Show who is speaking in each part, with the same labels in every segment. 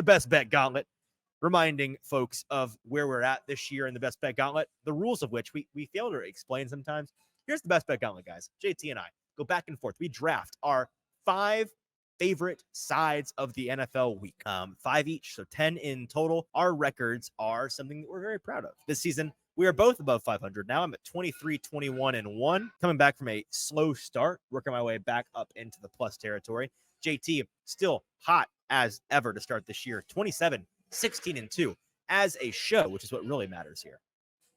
Speaker 1: the Best Bet Gauntlet, reminding folks of where we're at this year in the Best Bet Gauntlet, the rules of which we fail to explain sometimes. Here's the Best Bet Gauntlet, guys. JT and I go back and forth. We draft our 5 favorite sides of the NFL week. 5 each, so 10 in total. Our records are something that we're very proud of. This season, we are both above 500 now. I'm at 23, 21, and 1. Coming back from a slow start, working my way back up into the plus territory. JT still hot as ever to start this year. 27, 16, and 2 as a show, which is what really matters here.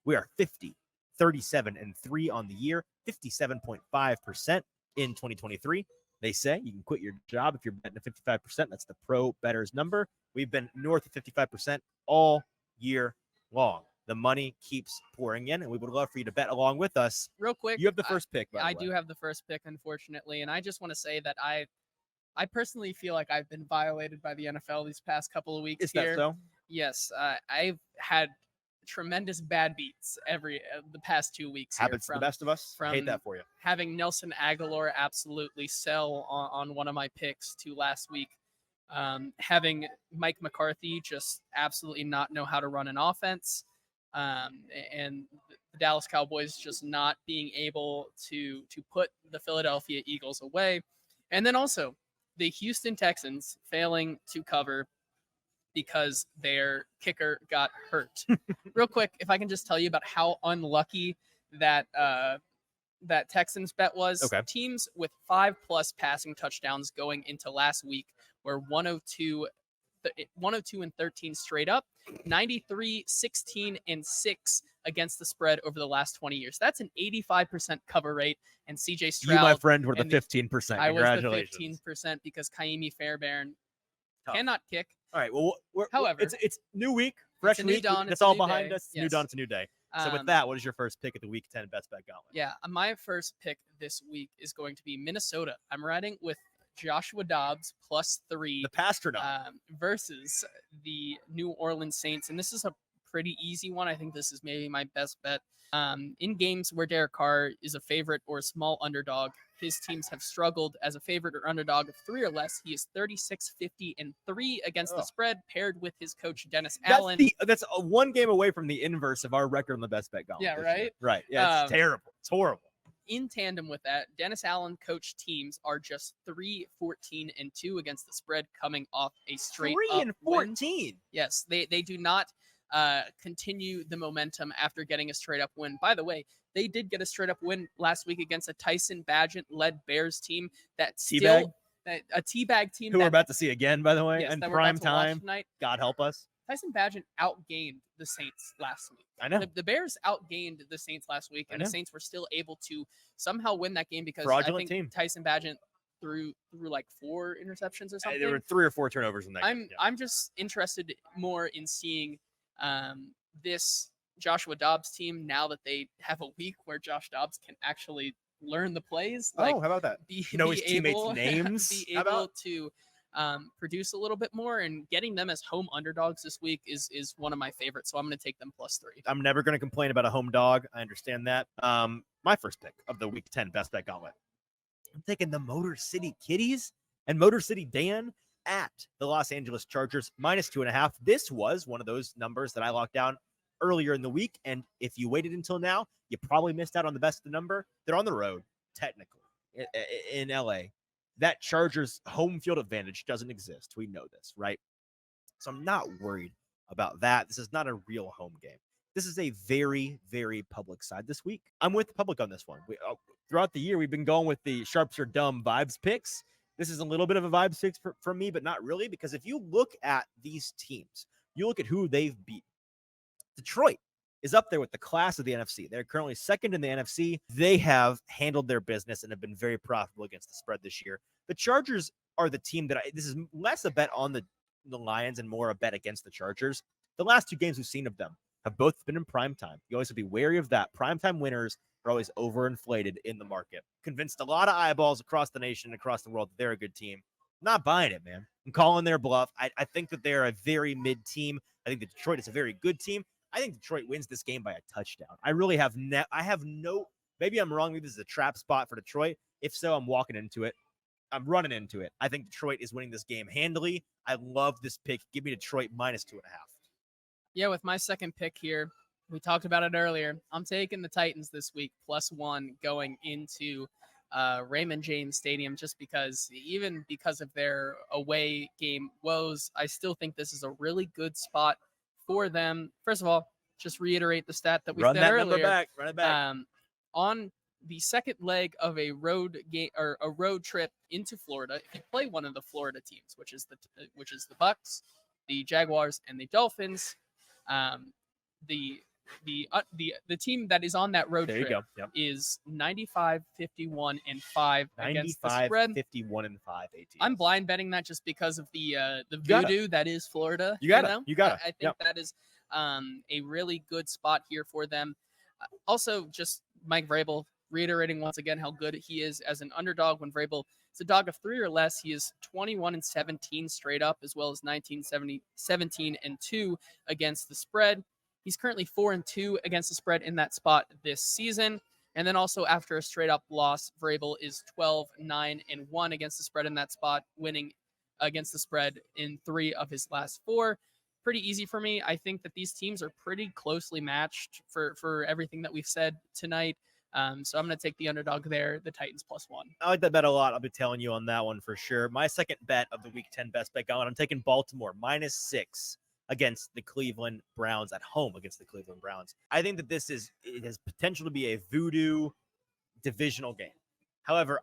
Speaker 1: We are 50, 37, and 3 on the year, 57.5% in 2023. They say you can quit your job if you're betting at 55%. That's the pro bettors number. We've been north of 55% all year long. The money keeps pouring in, and we would love for you to bet along with us.
Speaker 2: Real quick,
Speaker 1: you have the first pick.
Speaker 2: I do have the first pick, unfortunately, and I just want to say that I personally feel like I've been violated by the NFL these past couple of weeks.
Speaker 1: Is that so?
Speaker 2: Yes, I've had tremendous bad beats the past 2 weeks.
Speaker 1: Happens to the best of us. I hate that for you.
Speaker 2: Having Nelson Aguilar absolutely sell on one of my picks to last week. Having Mike McCarthy just absolutely not know how to run an offense. And the Dallas Cowboys just not being able to put the Philadelphia Eagles away. And then also the Houston Texans failing to cover because their kicker got hurt. Real quick, if I can just tell you about how unlucky that Texans bet was.
Speaker 1: Okay.
Speaker 2: Teams with 5+ passing touchdowns going into last week were 102 and 13 straight up, 93, 16, and 6 against the spread over the last 20 years. That's an 85% cover rate. And CJ Stroud,
Speaker 1: you, my friend, were the 15%.
Speaker 2: I was
Speaker 1: Congratulations.
Speaker 2: the 15% because Kaimi Fairbairn cannot kick.
Speaker 1: All right. Well,
Speaker 2: however,
Speaker 1: it's new week, fresh week.
Speaker 2: Dawn,
Speaker 1: it's all behind us. It's
Speaker 2: yes.
Speaker 1: New dawn. It's a new day. So with that, what is your first pick at the Week 10 Best Bet Gauntlet?
Speaker 2: Yeah, my first pick this week is going to be Minnesota. I'm riding with Joshua Dobbs +3.
Speaker 1: The Pasternak.
Speaker 2: Versus the New Orleans Saints. And this is a pretty easy one. I think this is maybe my best bet. In games where Derek Carr is a favorite or a small underdog, his teams have struggled as a favorite or underdog of 3 or less. He is 36, 50, and 3 against the spread, paired with his coach, Dennis Allen.
Speaker 1: That's a 1 game away from the inverse of our record on the Best Bet Gauntlet.
Speaker 2: Yeah, right?
Speaker 1: Right. Yeah, it's terrible. It's horrible.
Speaker 2: In tandem with that, Dennis Allen coach teams are just 3, 14, and 2 against the spread, coming off a straight
Speaker 1: 3 and 14.
Speaker 2: Win. Yes, they do not continue the momentum after getting a straight up win. By the way, they did get a straight up win last week against a Tyson Bagent led Bears team that still a teabag team
Speaker 1: who we're about to see again, by the way,
Speaker 2: yes,
Speaker 1: in prime time. God help us.
Speaker 2: Tyson Bagent outgained the Saints last week.
Speaker 1: I know.
Speaker 2: The Bears outgained the Saints last week, and the Saints were still able to somehow win that game because
Speaker 1: fraudulent
Speaker 2: I think
Speaker 1: team.
Speaker 2: Tyson Bagent threw like 4 interceptions or something.
Speaker 1: There were 3 or 4 turnovers in that game.
Speaker 2: I'm just interested more in seeing this Joshua Dobbs team now that they have a week where Josh Dobbs can actually learn the plays.
Speaker 1: How about that?
Speaker 2: His
Speaker 1: teammates' names.
Speaker 2: Be able to produce a little bit more, and getting them as home underdogs this week is one of my favorites. So I'm going to take them +3.
Speaker 1: I'm never going to complain about a home dog. I understand that. My first pick of the Week 10 Best Bet Gauntlet. I'm taking the Motor City Kitties and Motor City Dan at the Los Angeles Chargers -2.5. This was one of those numbers that I locked down earlier in the week. And if you waited until now, you probably missed out on the best of the number. They're on the road, technically, in LA. That Chargers home field advantage doesn't exist. We know this, right? So I'm not worried about that. This is not a real home game. This is a very, very public side this week. I'm with the public on this one. Throughout the year, we've been going with the Sharps or Dumb vibes picks. This is a little bit of a vibes pick for me, but not really, because if you look at these teams, you look at who they've beat. Detroit is up there with the class of the NFC. They're currently second in the NFC. They have handled their business and have been very profitable against the spread this year. The Chargers are the team that this is less a bet on the Lions and more a bet against the Chargers. The last 2 games we've seen of them have both been in prime time. You always have to be wary of that. Primetime winners are always overinflated in the market. Convinced a lot of eyeballs across the nation, across the world, that they're a good team. Not buying it, man. I'm calling their bluff. I think that they're a very mid team. I think that Detroit is a very good team. I think Detroit wins this game by a touchdown. I really have maybe I'm wrong. Maybe this is a trap spot for Detroit. If so, I'm walking into it. I'm running into it. I think Detroit is winning this game handily. I love this pick. Give me Detroit -2.5.
Speaker 2: Yeah, with my second pick here, we talked about it earlier. I'm taking the Titans this week, +1 going into Raymond James Stadium, just because, even because of their away game woes, I still think this is a really good spot for them. First of all, just reiterate the stat that we said earlier.
Speaker 1: Run it back.
Speaker 2: On the second leg of a road game or a road trip into Florida, if you play one of the Florida teams, which is the Bucks, the Jaguars, and the Dolphins, the team that is on that road
Speaker 1: There you
Speaker 2: trip
Speaker 1: go. Yep.
Speaker 2: is 95, 51, and 5 against the
Speaker 1: 95,
Speaker 2: spread.
Speaker 1: 51, and 5 ATS.
Speaker 2: I'm blind betting that just because of the
Speaker 1: You
Speaker 2: voodoo that is Florida.
Speaker 1: You got it.
Speaker 2: I think that is a really good spot here for them. Also, just Mike Vrabel reiterating once again how good he is as an underdog. When Vrabel is a dog of 3 or less, he is 21-17 straight up, as well as 17-2 against the spread. He's currently 4-2 against the spread in that spot this season. And then also after a straight up loss, Vrabel is 12-9-1 against the spread in that spot, winning against the spread in 3 of his last 4. Pretty easy for me. I think that these teams are pretty closely matched for everything that we've said tonight. So I'm going to take the underdog there, the Titans +1.
Speaker 1: I like that bet a lot. I'll be telling you on that one for sure. My second bet of the Week 10 best bet gauntlet, I'm taking Baltimore -6 against the Cleveland Browns at home against the Cleveland Browns. I think that it has potential to be a voodoo divisional game. However,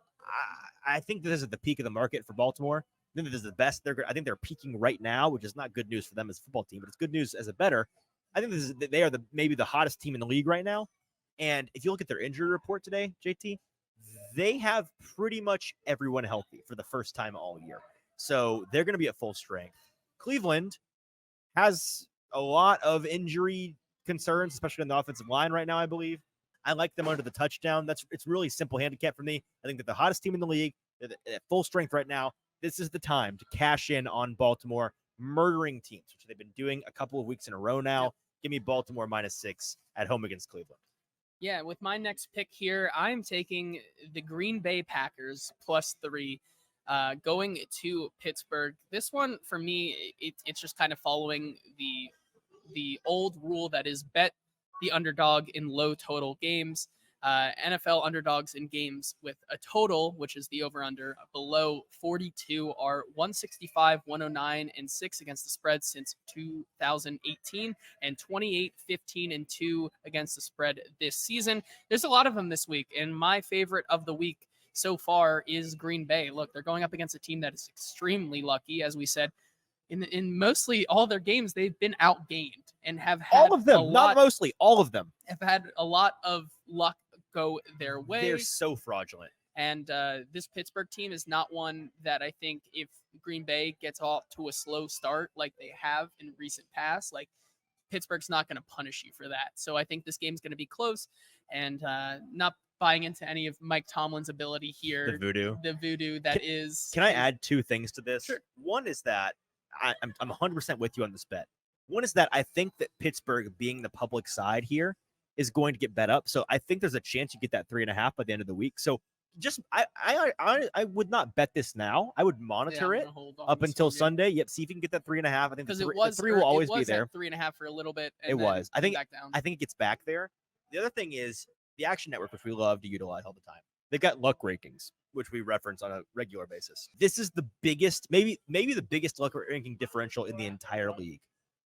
Speaker 1: I think this is at the peak of the market for Baltimore. I think that this is the best. I think they're peaking right now, which is not good news for them as a football team, but it's good news as a bettor. I think they are maybe the hottest team in the league right now. And if you look at their injury report today, JT, they have pretty much everyone healthy for the first time all year. So they're going to be at full strength. Cleveland has a lot of injury concerns, especially on the offensive line right now, I believe. I like them under the touchdown. It's really simple handicap for me. I think that the hottest team in the league, they're at full strength right now. This is the time to cash in on Baltimore murdering teams, which they've been doing a couple of weeks in a row now. Yep. Give me Baltimore -6 at home against Cleveland.
Speaker 2: Yeah, with my next pick here, I'm taking the Green Bay Packers +3, going to Pittsburgh. This one, for me, it's just kind of following the old rule that is bet the underdog in low total games. NFL underdogs in games with a total, which is the over-under, below 42 are 165, 109, and 6 against the spread since 2018, and 28, 15, and 2 against the spread this season. There's a lot of them this week, and my favorite of the week so far is Green Bay. Look, they're going up against a team that is extremely lucky, as we said. In mostly all their games, they've been outgained and have had
Speaker 1: all of them, not mostly, all of them
Speaker 2: have had a lot of luck go their way.
Speaker 1: They're so fraudulent.
Speaker 2: And this Pittsburgh team is not one that I think, if Green Bay gets off to a slow start like they have in recent past, like, Pittsburgh's not going to punish you for that. So I think this game's going to be close, and not buying into any of Mike Tomlin's ability here. The voodoo is.
Speaker 1: Can I add 2 things to this?
Speaker 2: Sure.
Speaker 1: One is that I'm 100% with you on this bet. One is that I think that Pittsburgh, being the public side here, is going to get bet up. So I think there's a chance you get that 3.5 by the end of the week. So just I would not bet this now. I would monitor it up until Sunday. Yep, see if you can get that 3.5. I think because the 3 will always be there.
Speaker 2: 3.5 for a little bit. And
Speaker 1: it was. I think
Speaker 2: back down.
Speaker 1: I think it gets back there. The other thing is the Action Network, which we love to utilize all the time. They've got luck rankings, which we reference on a regular basis. This is the biggest, maybe the biggest luck ranking differential in the entire league.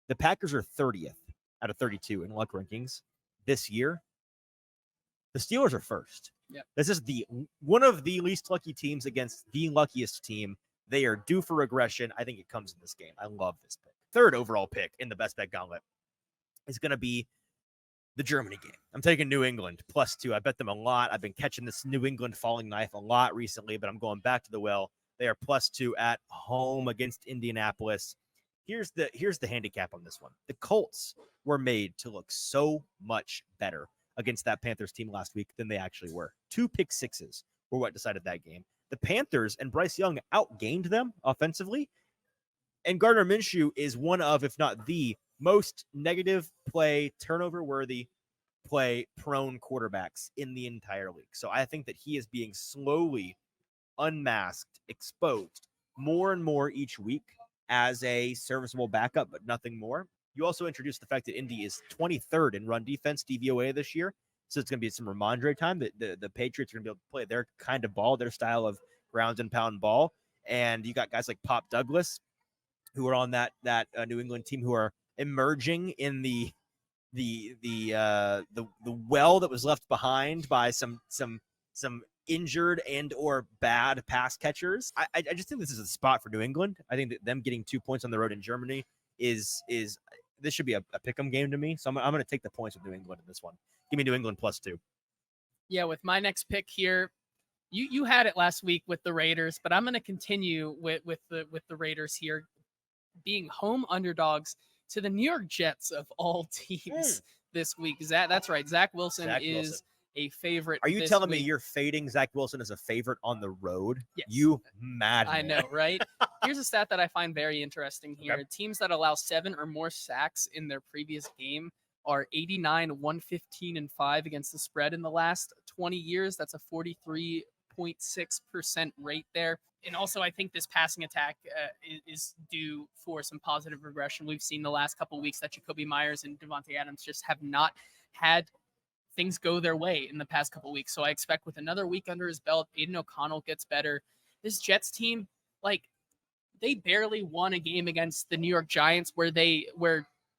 Speaker 1: The Packers are 30th out of 32 in luck rankings this year. The Steelers are first.
Speaker 2: Yep.
Speaker 1: This is one of the least lucky teams against the luckiest team. They are due for regression. I think it comes in this game. I love this pick. Third overall pick in the best bet gauntlet is going to be the Germany game. I'm taking New England +2. I bet them a lot. I've been catching this New England falling knife a lot recently, but I'm going back to the well. They are +2 at home against Indianapolis. Here's the handicap on this one. The Colts were made to look so much better against that Panthers team last week than they actually were. 2 pick sixes were what decided that game. The Panthers and Bryce Young outgained them offensively. And Gardner Minshew is one of, if not the most negative play, turnover-worthy play prone quarterbacks in the entire league. So I think that he is being slowly unmasked, exposed more and more each week as a serviceable backup, but nothing more. You also introduced the fact that Indy is 23rd in run defense DVOA this year. So it's going to be some Ramondre time. The Patriots are going to be able to play their kind of ball, their style of ground and pound ball. And you got guys like Pop Douglas, who are on that New England team, who are emerging in the well that was left behind by some injured and or bad pass catchers. I just think this is a spot for New England. I think that them getting 2 points on the road in Germany is this should be a pick'em game to me. So I'm going to take the points with New England in this one. Give me New England +2.
Speaker 2: Yeah, with my next pick here, you had it last week with the Raiders, but I'm going to continue with the Raiders here, being home underdogs to the New York Jets of all teams this week. That's right. Zach Wilson is a favorite.
Speaker 1: Are you telling me you're fading Zach Wilson as a favorite on the road?
Speaker 2: Yes.
Speaker 1: You madman.
Speaker 2: I know, right? Here's a stat that I find very interesting here. Okay. Teams that allow 7 or more sacks in their previous game are 89, 115, and 5 against the spread in the last 20 years. That's a 43.6% rate there. And also, I think this passing attack is due for some positive regression. We've seen the last couple of weeks that Jacoby Myers and Devontae Adams just have not had things go their way in the past couple of weeks. So I expect with another week under his belt, Aiden O'Connell gets better. This Jets team, they barely won a game against the New York Giants where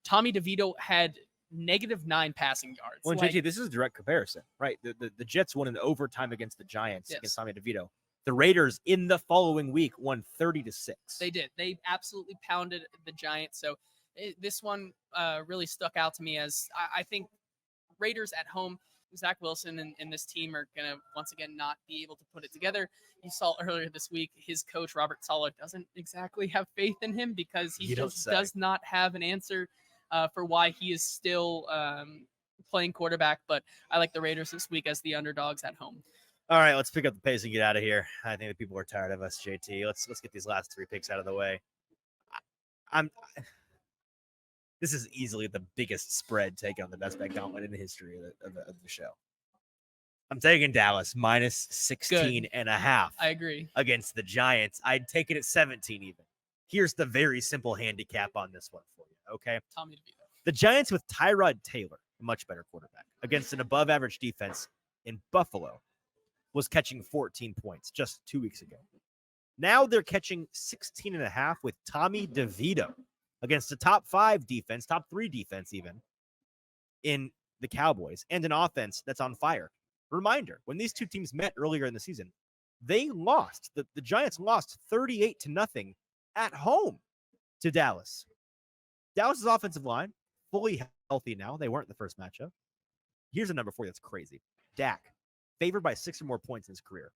Speaker 2: Tommy DeVito had -9 passing yards.
Speaker 1: Well, JT, this is a direct comparison, right? The Jets won in overtime against the Giants,
Speaker 2: yes,
Speaker 1: against Tommy DeVito. The Raiders in the following week won 30-6.
Speaker 2: They did. They absolutely pounded the Giants. So this one really stuck out to me as I think Raiders at home, Zach Wilson and this team are going to once again not be able to put it together. You saw earlier this week, his coach, Robert Saleh, doesn't exactly have faith in him because he just does not have an answer for why he is still playing quarterback. But I like the Raiders this week as the underdogs at home.
Speaker 1: All right, let's pick up the pace and get out of here. I think that people are tired of us, JT. Let's get these last 3 picks out of the way. This is easily the biggest spread taken on the Best Bet Gauntlet in the history of the show. I'm taking Dallas -16.5.
Speaker 2: I agree.
Speaker 1: Against the Giants. I'd take it at 17 even. Here's the very simple handicap on this one for you, okay?
Speaker 2: Tommy DeVito.
Speaker 1: The Giants with Tyrod Taylor, a much better quarterback, against an above-average defense in Buffalo, was catching 14 points just 2 weeks ago. Now they're catching 16.5 with Tommy DeVito against a top 5 defense, top 3 defense even, in the Cowboys, and an offense that's on fire. Reminder, when these two teams met earlier in the season, they lost. The Giants lost 38-0 at home to Dallas. Dallas's offensive line, fully healthy now. They weren't the first matchup. Here's a number for you that's crazy. Dak, favored by 6 or more points in his career.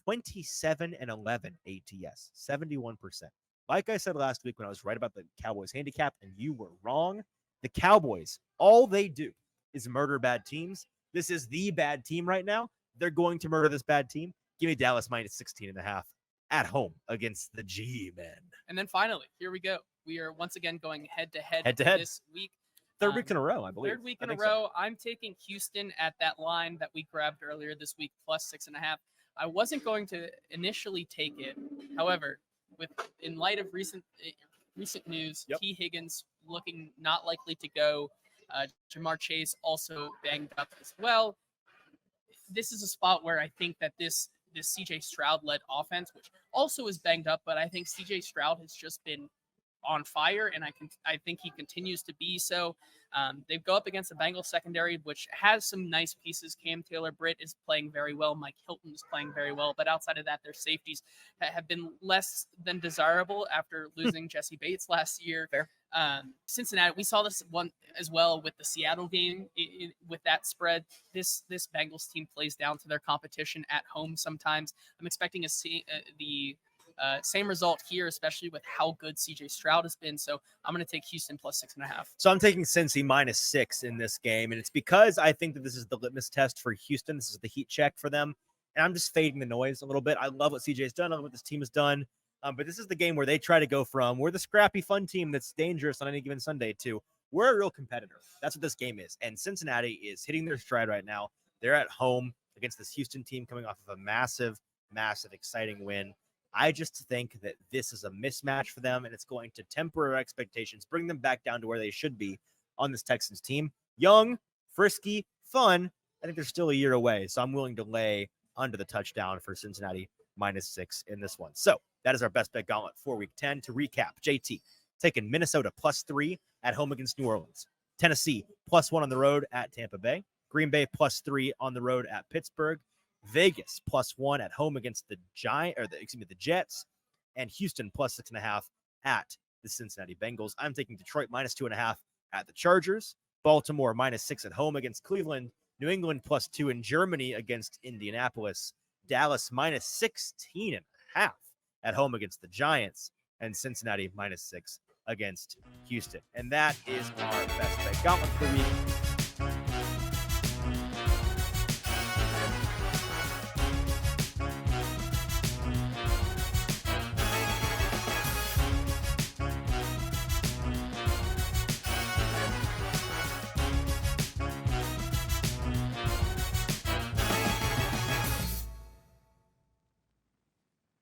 Speaker 1: 27-11 ATS, 71%. Like I said last week when I was right about the Cowboys handicap and you were wrong, the Cowboys, all they do is murder bad teams. This is the bad team right now. They're going to murder this bad team. Give me Dallas -16.5 at home against the G-Men.
Speaker 2: And then finally, here we go. We are once again going head-to-head this week.
Speaker 1: Third week in a row, I believe.
Speaker 2: Third week in a row. So. I'm taking Houston at that line that we grabbed earlier this week, +6.5. I wasn't going to initially take it. However, in light of recent news,
Speaker 1: yep.
Speaker 2: T. Higgins looking not likely to go. Jamar Chase also banged up as well. This is a spot where I think that this C.J. Stroud-led offense, which also is banged up, but I think C.J. Stroud has just been on fire, and I think he continues to be so. They go up against the Bengals secondary, which has some nice pieces. Cam Taylor-Britt is playing very well. Mike Hilton is playing very well. But outside of that, their safeties have been less than desirable after losing Jesse Bates last year.
Speaker 1: Fair.
Speaker 2: Cincinnati, we saw this one as well with the Seattle game with that spread. This Bengals team plays down to their competition at home sometimes. I'm expecting the same result here, especially with how good CJ Stroud has been. So I'm going to take Houston +6.5.
Speaker 1: So I'm taking Cincy -6 in this game. And it's because I think that this is the litmus test for Houston. This is the heat check for them. And I'm just fading the noise a little bit. I love what CJ's done. I love what this team has done. But this is the game where they try to go from, we're the scrappy, fun team that's dangerous on any given Sunday, to we're a real competitor. That's what this game is. And Cincinnati is hitting their stride right now. They're at home against this Houston team coming off of a massive massive, exciting win. I just think that this is a mismatch for them, and it's going to temper our expectations, bring them back down to where they should be on this Texans team. Young, frisky, fun. I think they're still a year away, so I'm willing to lay under the touchdown for Cincinnati -6 in this one. So that is our best bet gauntlet for Week 10. To recap, JT taking Minnesota +3 at home against New Orleans. Tennessee +1 on the road at Tampa Bay. Green Bay +3 on the road at Pittsburgh. Vegas +1 at home against the the Jets, and Houston +6.5 at the Cincinnati Bengals. I'm taking Detroit -2.5 at the Chargers. Baltimore -6 at home against Cleveland. New England +2 in Germany against Indianapolis. Dallas -16.5 at home against the Giants, and Cincinnati -6 against Houston. And that is our best bet gauntlet for the week.